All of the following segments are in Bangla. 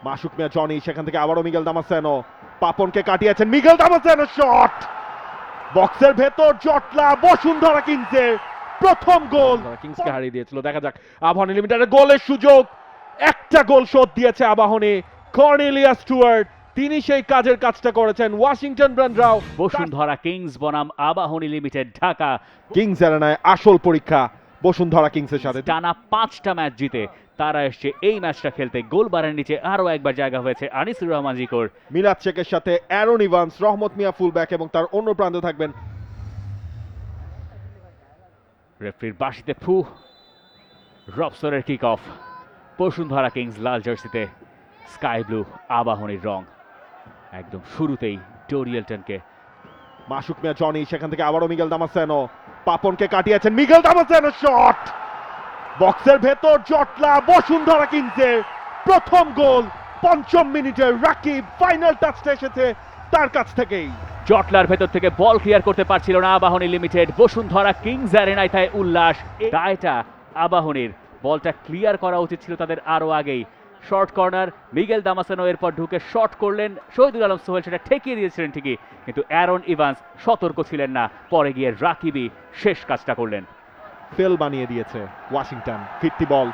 মাসুক মিয়া জনি, সেখান থেকে আবারও মিগেল দামাসেনো, পাপনকে কাটিয়েছেন, মিগেল দামাসেনো শট বক্সের ভেতর, জটলা বসুন্ধরা কিংসের প্রথম গোল। কিংসকে হারিয়ে দিয়েছিল। দেখা যাক আবাহনী লিমিটেডের গোলের সুযোগ, একটা গোল শোধ দিয়েছে আবাহনী। কর্নেলিয়াস স্টুয়ার্ট তিনি সেই কাজটা করেছেন। ওয়াশিংটন ব্রান্ডরাও। বসুন্ধরা কিংস বনাম আবাহনী লিমিটেড ঢাকা। কিংস এরেনায় আসল পরীক্ষা বসুন্ধরা কিংসের সাথে। টানা 5টা ম্যাচ জিতে তারা এসছে এই ম্যাচটা খেলতে। গোলবারের নিচে আরো একবার জায়গা হয়েছে আনিসুর রহমান জিকোর। মিলাদ শেখের সাথে অ্যারন ইভান্স, রহমত মিয়া ফুলব্যাক এবং তার অন্য প্রান্তে থাকবেন। রেফারির বাঁশিতে ফু। রবসনের কিক অফ। বসুন্ধরা কিংস লাল জার্সিতে, স্কাই ব্লু আবাহনীর রং। একদম শুরুতেই ডোরিয়েলটনকে। মাসুক মিয়া জনি, সেখান থেকে আবারও মিগেল দামাসেনো, পাপনকে কাটিয়েছেন, মিগেল দামাসেনো শট বক্সের ভেতর, জটলা বসুন্ধরা কিংসের প্রথম গোল। 5ম মিনিটে রাকিব ফাইনাল টাচটা এসেছে তার কাছ থেকেই। জটলার ভেতর থেকে বল ক্লিয়ার করতে পারছিল না আবাহনী লিমিটেড। বসুন্ধরা কিংস অ্যারেনায় তাই উল্লাস। দায়টা আবাহনীর, বলটা ক্লিয়ার করা উচিত ছিল তাদের আরো আগেই। শর্ট কর্নার, মিগেল দামাসেনো এরপর ঢুকে শট করলেন, শহীদুল আলম সোহেল সেটা ঠেকিয়ে দিয়েছিলেন ঠিকই, কিন্তু অ্যারন ইভান্স সতর্ক ছিলেন না। পরে গিয়ে রাকিবই শেষ কাজটা করলেন। ফেল বানিয়ে দিয়েছে ওয়াশিংটন। ফিরতি বল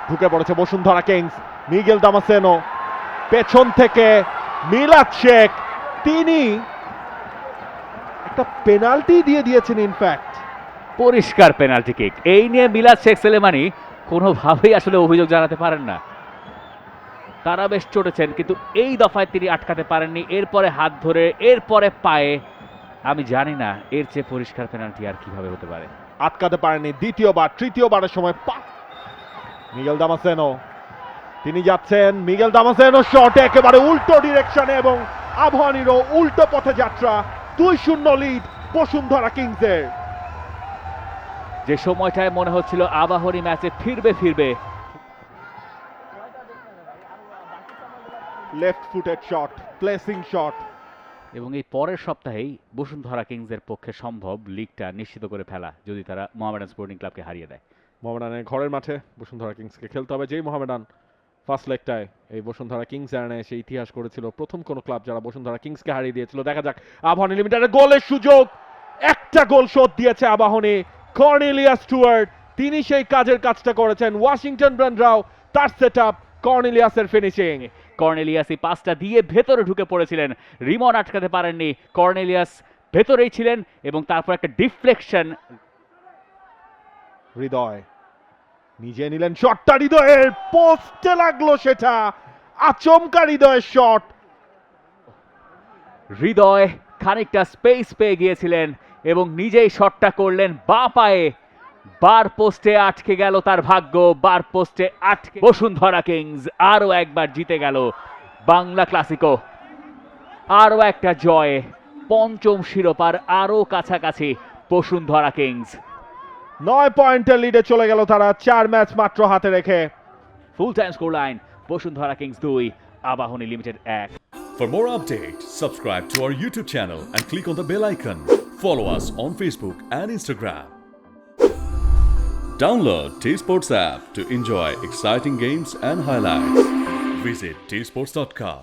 ঢুকে পড়েছে বসুন্ধরা কিংস। মিগেল দামাসেনো পেছন থেকে, মিলাদ শেখ তিনি একটা পেনাল্টি দিয়ে দিয়েছেন। ইনফ্যাক্ট পরিষ্কার পেনাল্টি কিক। এই নিয়ে মিলাদ শেখ সেলেমানি কোনোভাবেই আসলে অভিযোগ জানাতে পারেন না। তারা বেশ চটেছেন, কিন্তু এই দফায় তিনি আটকাতে পারেননি। এরপরে হাত ধরে, এরপরে পায়ে। আমি জানি না এর চেয়ে পরিষ্কার পেনাল্টি আর কিভাবে হতে পারে। আটকাতে পারেনি। দ্বিতীয়বার, তৃতীয়বারের সময় মিগেল দামাসেনো তিনি যাচ্ছেন, মিগেল দামাসেনো শট একেবারে উল্টো ডিরেকশনে এবং আবাহনীরও উল্টো পথে যাত্রা। 2-0 লিড বসুন্ধরা কিংসের। যে সময়টায় মনে হচ্ছিল আবাহনী ম্যাচে ফিরবে। Left footed shot, placing shot. এবং এই পরের সপ্তাহেই বসুন্ধরা কিংসের পক্ষে সম্ভব লিগটা নিশ্চিত করে ফেলা, যদি তারা মোহামেডান স্পোর্টিং ক্লাবকে হারিয়ে দেয়। মোহামেডানের ঘরের মাঠে বসুন্ধরা কিংসকে খেলতে হবে। যেই মোহামেডান ফার্স্ট লেগটায় এই বসুন্ধরা কিংস এরানে এসে ইতিহাস করেছিল, প্রথম কোন ক্লাব যারা বসুন্ধরা কিংসকে হারিয়ে দিয়েছিল। দেখা যাক আবাহনী লিমিটেডের গোলের সুযোগ, একটা গোল শোধ দিয়েছে আবাহনী। কর্নেলিয়াস স্টুয়ার্ট তিনি সেই কাজটা করেছেন। ওয়াশিংটন ব্রান্ডরাও তার সেটআপ, কর্নেলিয়াসের ফিনিশিং। কর্নেলিয়াসই পাসটা দিয়ে ভেতরে ঢুকে পড়েছিলেন, রিমন আটকাতে পারেননি। কর্নেলিয়াস ভেতরেই ছিলেন এবং তারপর একটা ডিফ্লেকশন। হৃদয় নিজে নিলেন শটটা, হৃদয়ের পোস্টে লাগলো, সেটা আচমকা হৃদয়ের শট। হৃদয় খানিকটা স্পেস পেয়ে গিয়েছিলেন এবং নিজেই শটটা করলেন বাঁ পায়ে। বার পোস্টে আটকে গেল তার ভাগ্য, বার পোস্টে আটকে বসুন্ধরা কিংস আরো একবার জিতে গেল বাংলা ক্লাসিকো। আরো একটা জয়, 5ম শিরোপার আরো কাছাকাছি বসুন্ধরা কিংস। 9 পয়েন্টের লিডে চলে গেল তারা, 4 ম্যাচ মাত্র হাতে রেখে। Full time score line Bashundhara Kings 2, Abahani Limited 1। For more updates, subscribe to our YouTube channel and click on the bell icon. Follow us on Facebook and Instagram. Download T-Sports app to enjoy exciting games and highlights. Visit tsports.com.